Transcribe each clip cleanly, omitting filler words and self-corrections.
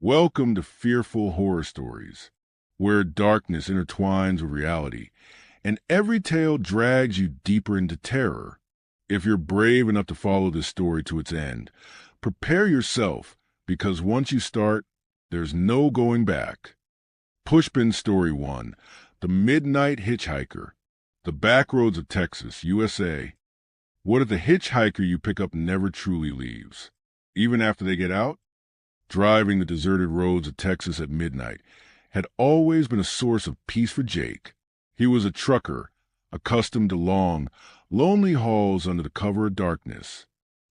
Welcome to Fearfull Horror Stories, where darkness intertwines with reality, and every tale drags you deeper into terror. If you're brave enough to follow this story to its end, prepare yourself, because once you start, there's no going back. Pushpin Story 1, The Midnight Hitchhiker, The Backroads of Texas, USA. What if the hitchhiker you pick up never truly leaves? Even after they get out? Driving the deserted roads of Texas at midnight had always been a source of peace for Jake. He was a trucker, accustomed to long, lonely hauls under the cover of darkness.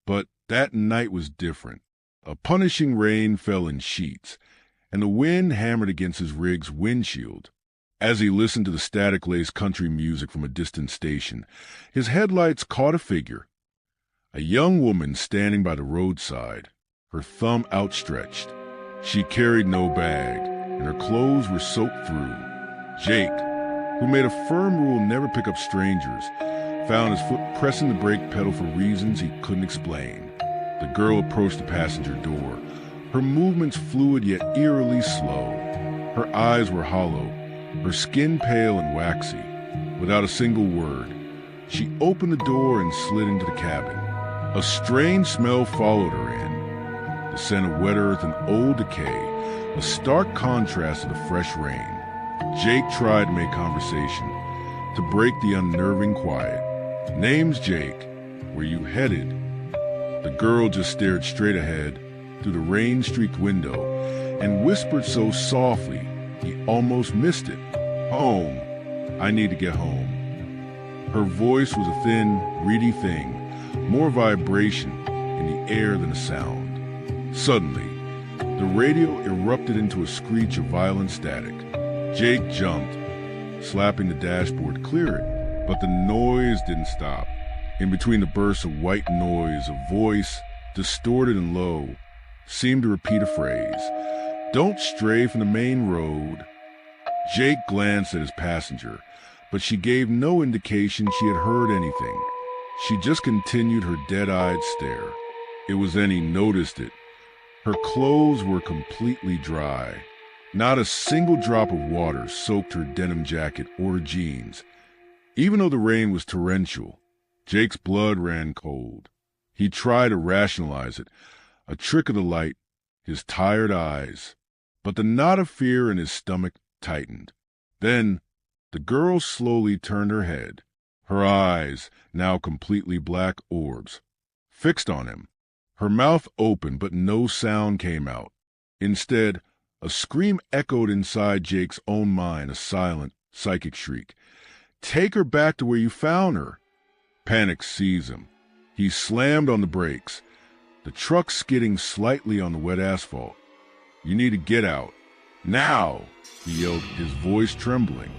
But that night was different. A punishing rain fell in sheets, and the wind hammered against his rig's windshield. As he listened to the static-laced country music from a distant station, his headlights caught a figure. A young woman standing by the roadside, her thumb outstretched. She carried no bag, and her clothes were soaked through. Jake, who made a firm rule never pick up strangers, found his foot pressing the brake pedal for reasons he couldn't explain. The girl approached the passenger door, her movements fluid yet eerily slow. Her eyes were hollow, her skin pale and waxy. Without a single word, she opened the door and slid into the cabin. A strange smell followed her in. The scent of wet earth and old decay, a stark contrast to the fresh rain. Jake tried to make conversation, to break the unnerving quiet. "Name's Jake. Where you headed?" The girl just stared straight ahead through the rain-streaked window and whispered so softly he almost missed it. "Home. I need to get home." Her voice was a thin, reedy thing, more vibration in the air than a sound. Suddenly, the radio erupted into a screech of violent static. Jake jumped, slapping the dashboard to clear it, but the noise didn't stop. In between the bursts of white noise, a voice, distorted and low, seemed to repeat a phrase. "Don't stray from the main road." Jake glanced at his passenger, but she gave no indication she had heard anything. She just continued her dead-eyed stare. It was then he noticed it. Her clothes were completely dry. Not a single drop of water soaked her denim jacket or her jeans. Even though the rain was torrential, Jake's blood ran cold. He tried to rationalize it, a trick of the light, his tired eyes. But the knot of fear in his stomach tightened. Then the girl slowly turned her head, her eyes, now completely black orbs, fixed on him. Her mouth opened, but no sound came out. Instead, a scream echoed inside Jake's own mind, a silent, psychic shriek. "Take her back to where you found her." Panic seized him. He slammed on the brakes, the truck skidding slightly on the wet asphalt. "You need to get out. Now!" he yelled, his voice trembling.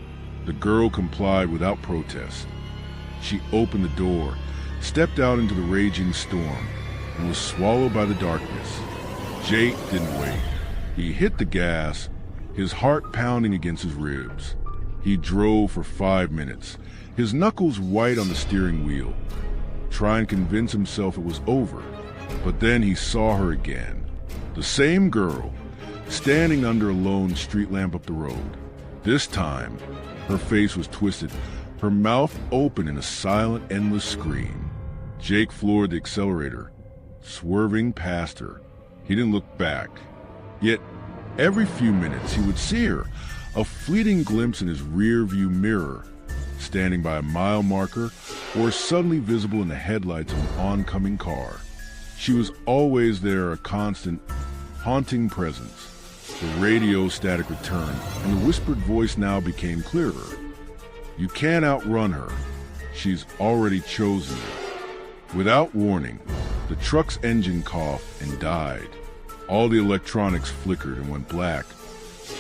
The girl complied without protest. She opened the door, stepped out into the raging storm, and was swallowed by the darkness. Jake didn't wait. He hit the gas, his heart pounding against his ribs. He drove for 5 minutes, his knuckles white on the steering wheel, trying to convince himself it was over. But then he saw her again. The same girl, standing under a lone street lamp up the road. This time, her face was twisted, her mouth open in a silent, endless scream. Jake floored the accelerator, swerving past her. He didn't look back. Yet, every few minutes he would see her, a fleeting glimpse in his rear-view mirror, standing by a mile marker or suddenly visible in the headlights of an oncoming car. She was always there, a constant, haunting presence. The radio static returned, and the whispered voice now became clearer. "You can't outrun her. She's already chosen you." Without warning, the truck's engine coughed and died. All the electronics flickered and went black,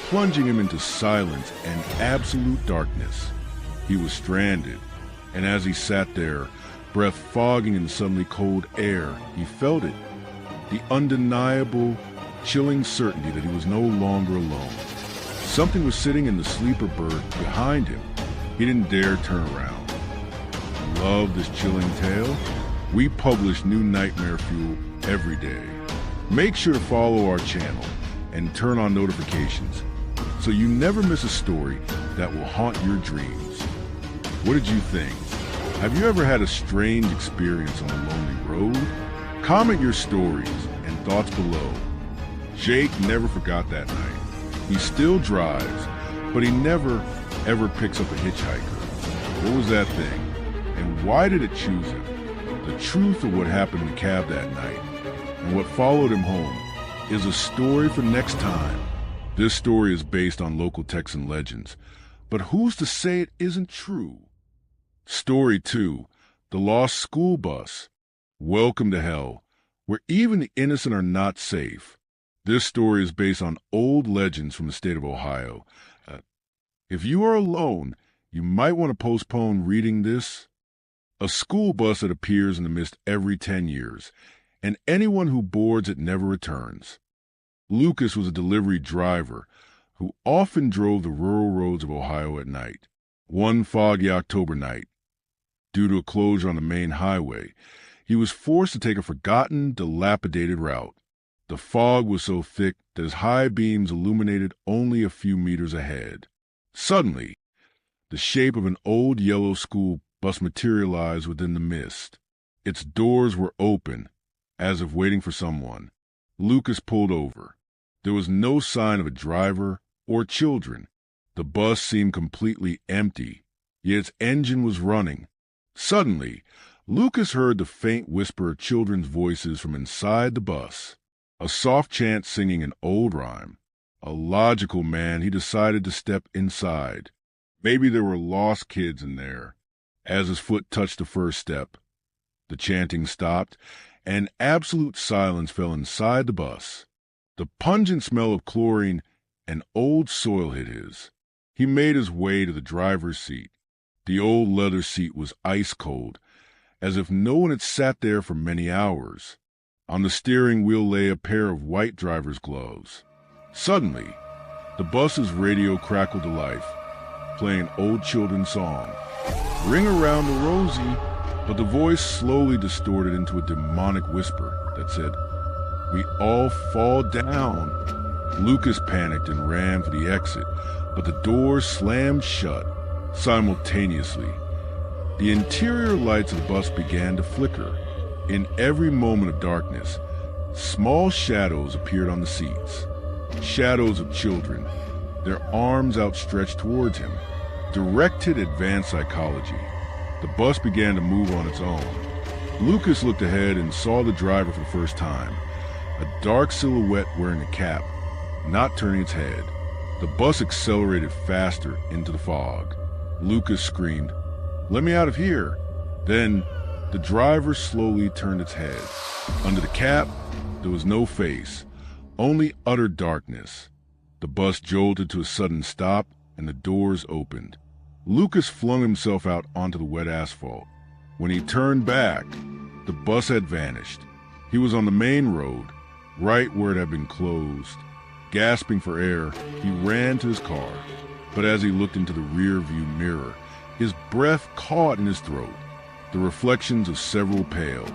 plunging him into silence and absolute darkness. He was stranded, and as he sat there, breath fogging in the suddenly cold air, he felt it. The undeniable, chilling certainty that he was no longer alone. Something was sitting in the sleeper berth behind him. He didn't dare turn around. Love this chilling tale? We publish new nightmare fuel every day. Make sure to follow our channel and turn on notifications so you never miss a story that will haunt your dreams. What did you think? Have you ever had a strange experience on a lonely road? Comment your stories and thoughts below. Jake never forgot that night. He still drives, but he never, ever picks up a hitchhiker. What was that thing? And why did it choose him? The truth of what happened in the cab that night and what followed him home is a story for next time. This story is based on local Texan legends, but who's to say it isn't true? Story 2, The Lost School Bus. Welcome to hell, where even the innocent are not safe. This story is based on old legends from the state of Ohio. If you are alone, you might want to postpone reading this. A school bus that appears in the mist every 10 years, and anyone who boards it never returns. Lucas was a delivery driver who often drove the rural roads of Ohio at night. One foggy October night, due to a closure on the main highway, he was forced to take a forgotten, dilapidated route. The fog was so thick that his high beams illuminated only a few meters ahead. Suddenly, the shape of an old yellow school bus materialized within the mist. Its doors were open, as if waiting for someone. Lucas pulled over. There was no sign of a driver or children. The bus seemed completely empty, yet its engine was running. Suddenly, Lucas heard the faint whisper of children's voices from inside the bus. A soft chant singing an old rhyme. A logical man, he decided to step inside. Maybe there were lost kids in there. As his foot touched the first step, the chanting stopped, and absolute silence fell inside the bus. The pungent smell of chlorine and old soil hit his. He made his way to the driver's seat. The old leather seat was ice cold, as if no one had sat there for many hours. On the steering wheel lay a pair of white driver's gloves. Suddenly, the bus's radio crackled to life, playing an old children's song. Ring around the Rosie, but the voice slowly distorted into a demonic whisper that said, "We all fall down." Lucas panicked and ran for the exit, but the doors slammed shut simultaneously. The interior lights of the bus began to flicker. In every moment of darkness, small shadows appeared on the seats. Shadows of children, their arms outstretched towards him. Directed advanced psychology. The bus began to move on its own. Lucas looked ahead and saw the driver for the first time. A dark silhouette wearing a cap, not turning its head. The bus accelerated faster into the fog. Lucas screamed, "Let me out of here!" Then, the driver slowly turned its head. Under the cap, there was no face, only utter darkness. The bus jolted to a sudden stop, and the doors opened. Lucas flung himself out onto the wet asphalt. When he turned back, the bus had vanished. He was on the main road, right where it had been closed. Gasping for air, he ran to his car. But as he looked into the rear-view mirror, his breath caught in his throat. The reflections of several pale,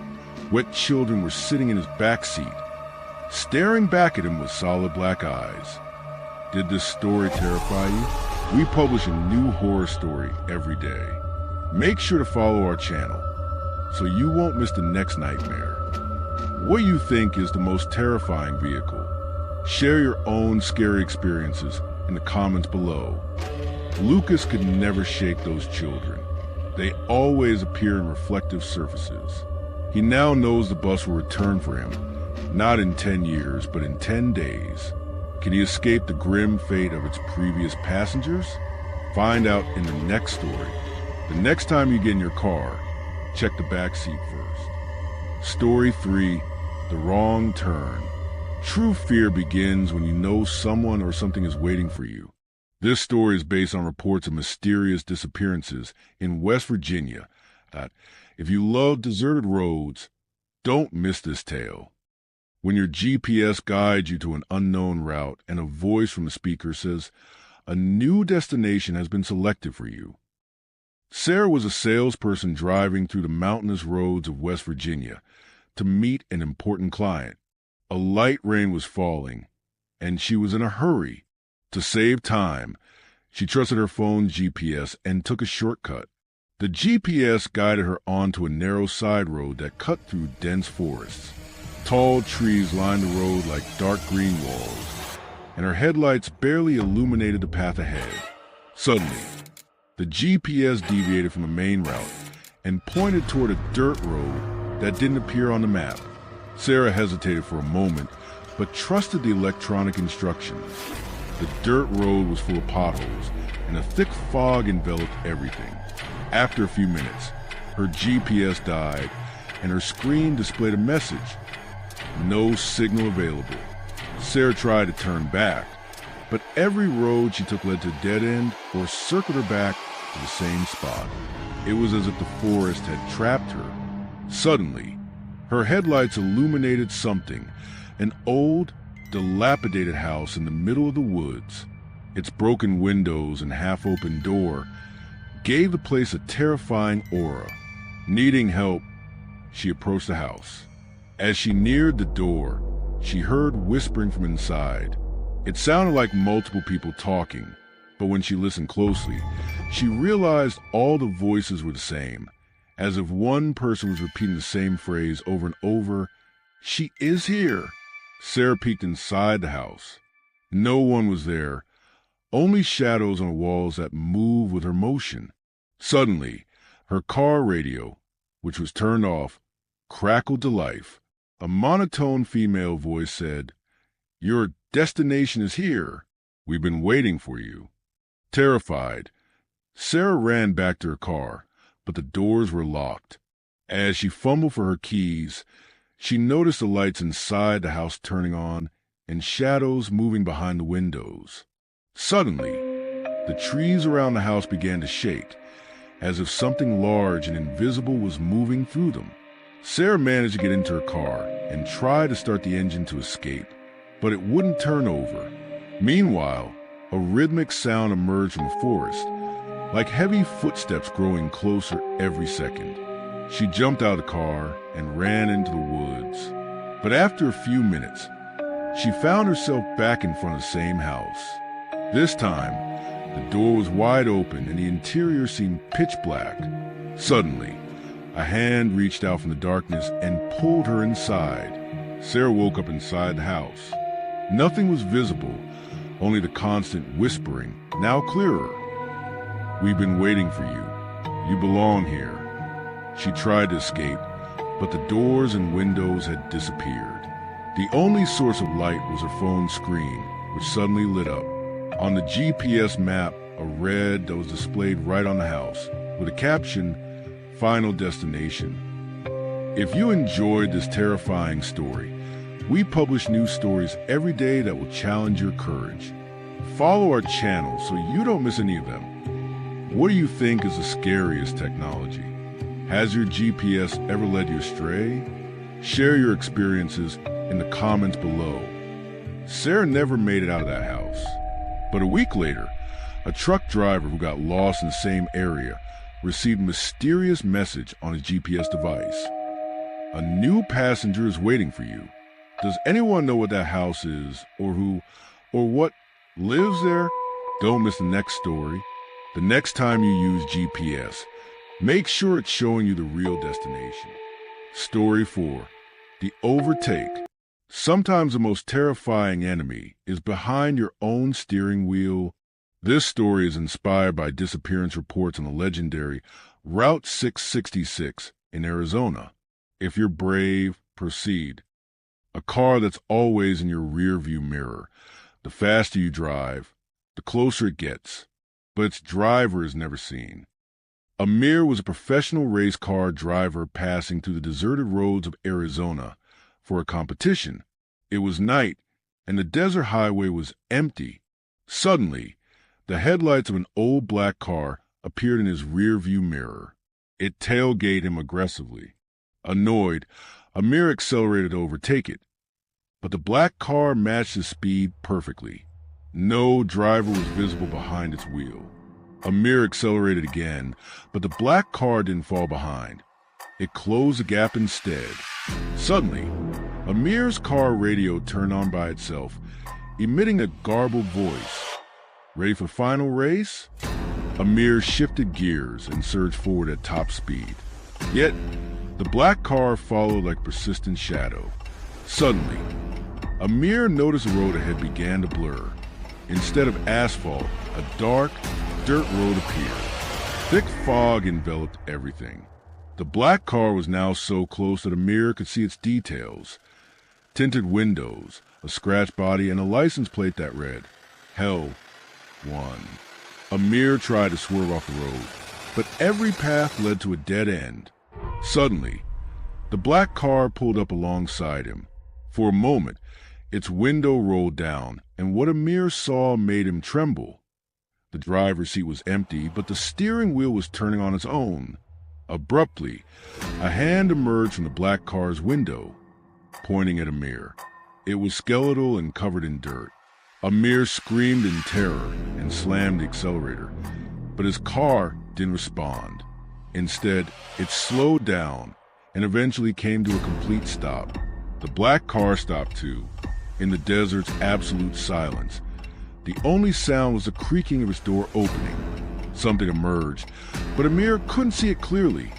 wet children were sitting in his back seat, staring back at him with solid black eyes. Did this story terrify you? We publish a new horror story every day. Make sure to follow our channel so you won't miss the next nightmare. What do you think is the most terrifying vehicle? Share your own scary experiences in the comments below. Lucas could never shake those children. They always appear in reflective surfaces. He now knows the bus will return for him, not in 10 years, but in 10 days. Can he escape the grim fate of its previous passengers? Find out in the next story. The next time you get in your car, check the back seat first. Story 3, The Wrong Turn. True fear begins when you know someone or something is waiting for you. This story is based on reports of mysterious disappearances in West Virginia. If you love deserted roads, don't miss this tale. When your GPS guides you to an unknown route and a voice from the speaker says, "A new destination has been selected for you." Sarah was a salesperson driving through the mountainous roads of West Virginia to meet an important client. A light rain was falling, and she was in a hurry. To save time, she trusted her phone's GPS and took a shortcut. The GPS guided her onto a narrow side road that cut through dense forests. Tall trees lined the road like dark green walls, and her headlights barely illuminated the path ahead. Suddenly, the GPS deviated from the main route and pointed toward a dirt road that didn't appear on the map. Sarah hesitated for a moment, but trusted the electronic instructions. The dirt road was full of potholes, and a thick fog enveloped everything. After a few minutes, her GPS died, and her screen displayed a message: no signal available. Sarah tried to turn back, but every road she took led to a dead end or circled her back to the same spot. It was as if the forest had trapped her. Suddenly, her headlights illuminated something, an old, dilapidated house in the middle of the woods. Its broken windows and half-open door gave the place a terrifying aura. Needing help, she approached the house. As she neared the door, she heard whispering from inside. It sounded like multiple people talking, but when she listened closely, she realized all the voices were the same, as if one person was repeating the same phrase over and over: "She is here." Sarah peeked inside the house. No one was there, only shadows on the walls that moved with her motion. Suddenly, her car radio, which was turned off, crackled to life. A monotone female voice said, "Your destination is here. We've been waiting for you." Terrified, Sarah ran back to her car, but the doors were locked. As she fumbled for her keys, she noticed the lights inside the house turning on and shadows moving behind the windows. Suddenly, the trees around the house began to shake, as if something large and invisible was moving through them. Sarah managed to get into her car and tried to start the engine to escape, but it wouldn't turn over. Meanwhile, a rhythmic sound emerged from the forest, like heavy footsteps growing closer every second. She jumped out of the car and ran into the woods. But after a few minutes, she found herself back in front of the same house. This time, the door was wide open and the interior seemed pitch black. Suddenly, a hand reached out from the darkness and pulled her inside. Sarah woke up inside the house. Nothing was visible, only the constant whispering, now clearer. "We've been waiting for you. You belong here." She tried to escape, but the doors and windows had disappeared. The only source of light was her phone screen, which suddenly lit up. On the GPS map, a red that was displayed right on the house, with a caption, "Final Destination." If you enjoyed this terrifying story, we publish new stories every day that will challenge your courage. Follow our channel so you don't miss any of them. What do you think is the scariest technology? Has your GPS ever led you astray? Share your experiences in the comments below. Sarah never made it out of that house. But a week later, a truck driver who got lost in the same area received a mysterious message on his GPS device. "A new passenger is waiting for you." Does anyone know what that house is, or who, or what lives there? Don't miss the next story. The next time you use GPS, make sure it's showing you the real destination. Story 4. The Overtake. Sometimes the most terrifying enemy is behind your own steering wheel. This story is inspired by disappearance reports on the legendary Route 666 in Arizona. If you're brave, proceed. A car that's always in your rearview mirror. The faster you drive, the closer it gets, but its driver is never seen. Amir was a professional race car driver passing through the deserted roads of Arizona for a competition. It was night, and the desert highway was empty. Suddenly, the headlights of an old black car appeared in his rearview mirror. It tailgated him aggressively. Annoyed, Amir accelerated to overtake it, but the black car matched his speed perfectly. No driver was visible behind its wheel. Amir accelerated again, but the black car didn't fall behind. It closed the gap instead. Suddenly, Amir's car radio turned on by itself, emitting a garbled voice. Ready for the final race? Amir shifted gears and surged forward at top speed. Yet, the black car followed like persistent shadow. Suddenly, Amir noticed the road ahead began to blur. Instead of asphalt, a dark, dirt road appeared. Thick fog enveloped everything. The black car was now so close that Amir could see its details. Tinted windows, a scratched body, and a license plate that read, Hell 1. Amir tried to swerve off the road, but every path led to a dead end. Suddenly, the black car pulled up alongside him. For a moment, its window rolled down, and what Amir saw made him tremble. The driver's seat was empty, but the steering wheel was turning on its own. Abruptly, a hand emerged from the black car's window, pointing at Amir. It was skeletal and covered in dirt. Amir screamed in terror and slammed the accelerator, but his car didn't respond. Instead, it slowed down and eventually came to a complete stop. The black car stopped too, in the desert's absolute silence. The only sound was the creaking of its door opening. Something emerged, but Amir couldn't see it clearly.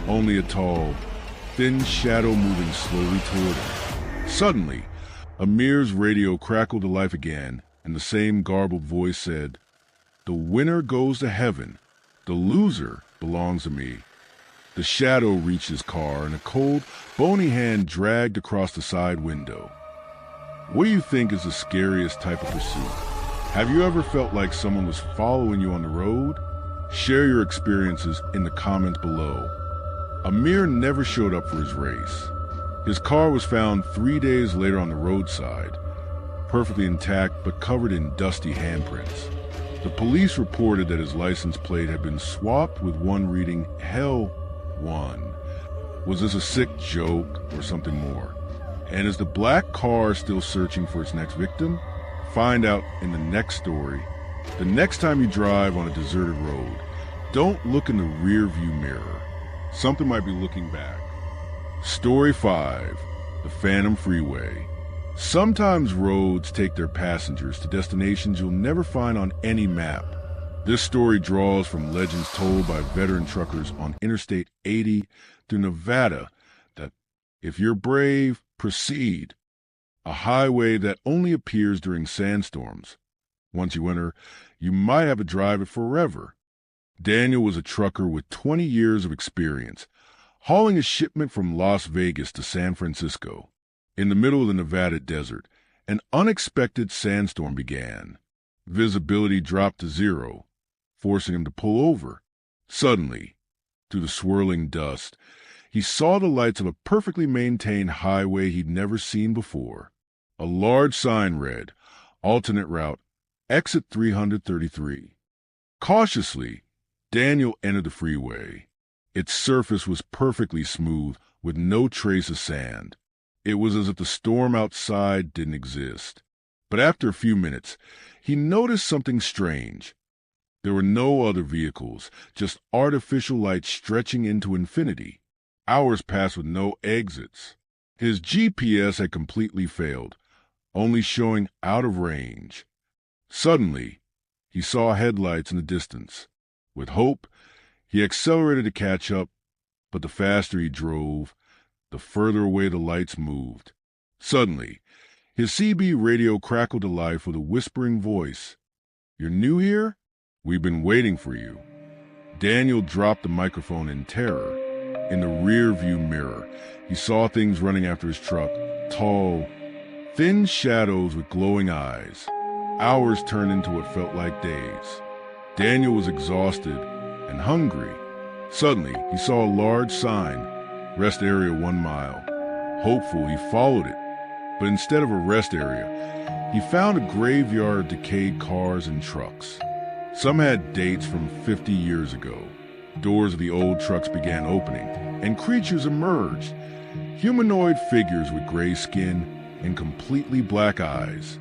Only a tall, thin shadow moving slowly toward him. Suddenly, Amir's radio crackled to life again, and the same garbled voice said, The winner goes to heaven. The loser belongs to me. The shadow reached his car, and a cold, bony hand dragged across the side window. What do you think is the scariest type of pursuit? Have you ever felt like someone was following you on the road? Share your experiences in the comments below. Amir never showed up for his race. His car was found 3 days later on the roadside, perfectly intact but covered in dusty handprints. The police reported that his license plate had been swapped with one reading Hell 1. Was this a sick joke or something more? And is the black car still searching for its next victim? Find out in the next story. The next time you drive on a deserted road, don't look in the rear view mirror. Something might be looking back. Story 5. The Phantom Freeway. Sometimes roads take their passengers to destinations you'll never find on any map. This story draws from legends told by veteran truckers on Interstate 80 through Nevada that if you're brave, proceed. A highway that only appears during sandstorms. Once you enter, you might have to drive it forever. Daniel was a trucker with 20 years of experience, hauling a shipment from Las Vegas to San Francisco. In the middle of the Nevada desert, an unexpected sandstorm began. Visibility dropped to zero, forcing him to pull over. Suddenly, through the swirling dust, he saw the lights of a perfectly maintained highway he'd never seen before. A large sign read, Alternate Route, Exit 333. Cautiously, Daniel entered the freeway. Its surface was perfectly smooth, with no trace of sand. It was as if the storm outside didn't exist. But after a few minutes, he noticed something strange. There were no other vehicles, just artificial lights stretching into infinity. Hours passed with no exits. His GPS had completely failed, only showing out of range. Suddenly, he saw headlights in the distance. With hope, he accelerated to catch up, but the faster he drove, the further away the lights moved. Suddenly, his CB radio crackled to life with a whispering voice. You're new here? We've been waiting for you. Daniel dropped the microphone in terror. In the rear-view mirror, he saw things running after his truck, tall, thin shadows with glowing eyes. Hours turned into what felt like days. Daniel was exhausted and hungry. Suddenly, he saw a large sign, Rest Area 1 mile. Hopeful, he followed it. But instead of a rest area, he found a graveyard of decayed cars and trucks. Some had dates from 50 years ago. Doors of the old trucks began opening, and creatures emerged. Humanoid figures with gray skin and completely black eyes.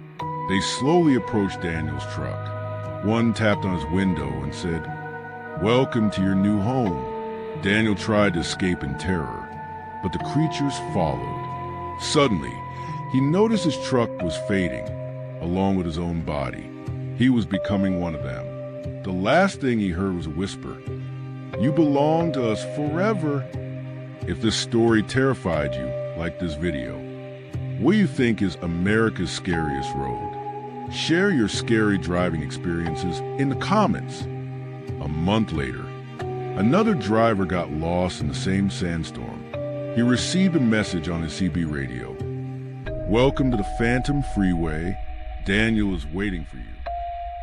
They slowly approached Daniel's truck. One tapped on his window and said, Welcome to your new home. Daniel tried to escape in terror, but the creatures followed. Suddenly, he noticed his truck was fading. along with his own body. He was becoming one of them. The last thing he heard was a whisper, "You belong to us forever." If this story terrified you, like this video, what do you think is America's scariest road? Share your scary driving experiences in the comments. A month later, another driver got lost in the same sandstorm. He received a message on his CB radio. "Welcome to the Phantom Freeway. Daniel is waiting for you."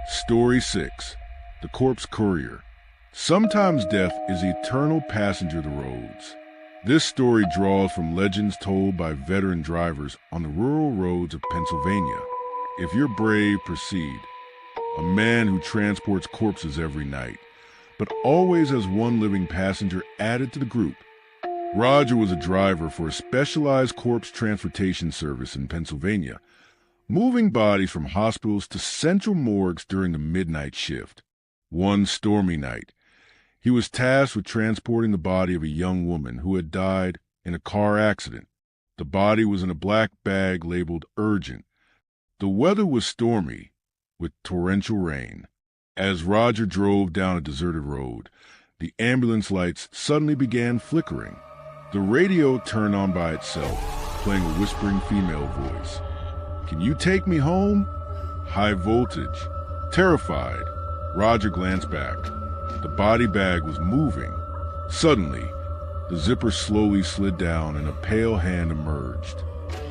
Story 6. The Corpse Courier. Sometimes death is the eternal passenger of the roads. This story draws from legends told by veteran drivers on the rural roads of Pennsylvania. If you're brave, proceed. A man who transports corpses every night, but always has one living passenger added to the group. Roger was a driver for a specialized corpse transportation service in Pennsylvania, moving bodies from hospitals to central morgues during the midnight shift. One stormy night, he was tasked with transporting the body of a young woman who had died in a car accident. The body was in a black bag labeled urgent. The weather was stormy, with torrential rain. As Roger drove down a deserted road, the ambulance lights suddenly began flickering. The radio turned on by itself, playing a whispering female voice. "Can you take me home?" High voltage. Terrified, Roger glanced back. The body bag was moving. Suddenly, the zipper slowly slid down and a pale hand emerged.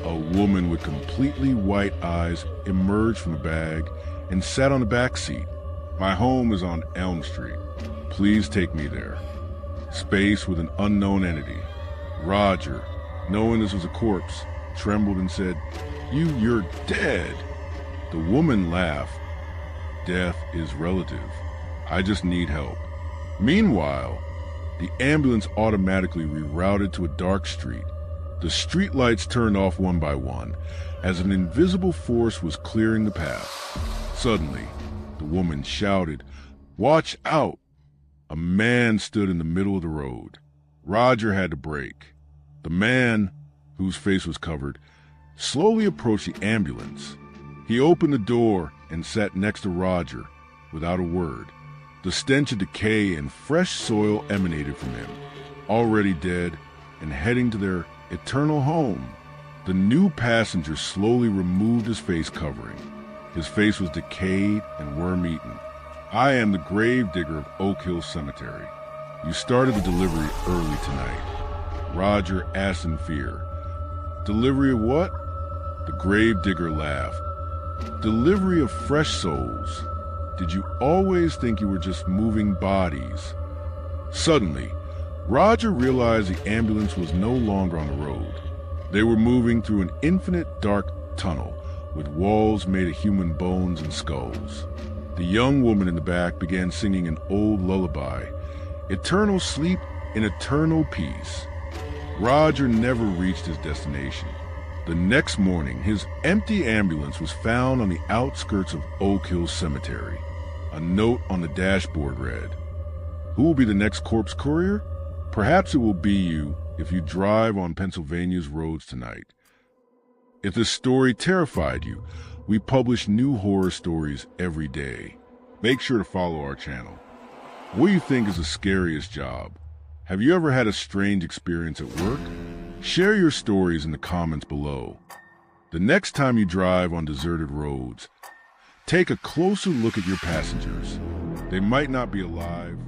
A woman with completely white eyes emerged from the bag and sat on the back seat. "My home is on Elm Street. Please take me there." Space with an unknown entity. Roger, knowing this was a corpse, trembled and said, You're dead." The woman laughed. "Death is relative. I just need help." Meanwhile, the ambulance automatically rerouted to a dark street. The street lights turned off one by one as an invisible force was clearing the path. Suddenly, the woman shouted, "Watch out!" A man stood in the middle of the road. Roger had to brake. The man, whose face was covered, slowly approached the ambulance. He opened the door and sat next to Roger without a word. The stench of decay and fresh soil emanated from him, already dead and heading to their eternal home. The new passenger slowly removed his face covering. His face was decayed and worm-eaten. "I am the grave digger of Oak Hill Cemetery. You started the delivery early tonight." Roger asked in fear. "Delivery of what?" The grave digger laughed. "Delivery of fresh souls. Did you always think you were just moving bodies?" Suddenly, Roger realized the ambulance was no longer on the road. They were moving through an infinite dark tunnel with walls made of human bones and skulls. The young woman in the back began singing an old lullaby, "Eternal sleep in eternal peace." Roger never reached his destination. The next morning, his empty ambulance was found on the outskirts of Oak Hill Cemetery. A note on the dashboard read, "Who will be the next corpse courier? Perhaps it will be you if you drive on Pennsylvania's roads tonight." If this story terrified you, we publish new horror stories every day. Make sure to follow our channel. What do you think is the scariest job? Have you ever had a strange experience at work? Share your stories in the comments below. The next time you drive on deserted roads, take a closer look at your passengers. They might not be alive,